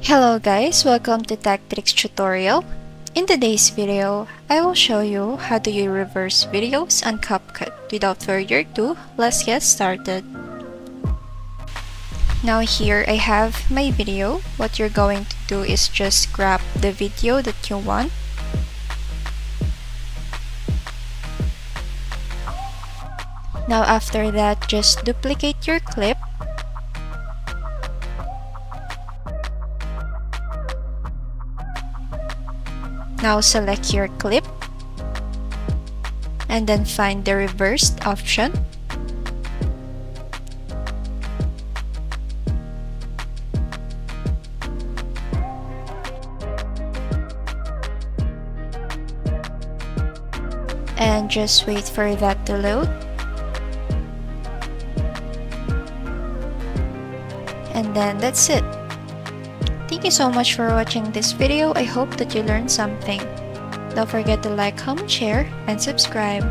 Hello guys, welcome to Tech Tricks tutorial. In today's video, I will show you how to do reverse videos on Capcut. Without further ado, let's get started. Now here I have my video. What you're going to do is just grab the video that you want. Now after that, just duplicate your clip. Now select your clip and then find the reversed option. And just wait for that to load. And then that's it. Thank you so much for watching this video. I hope that you learned something. Don't forget to like, comment, share, and subscribe.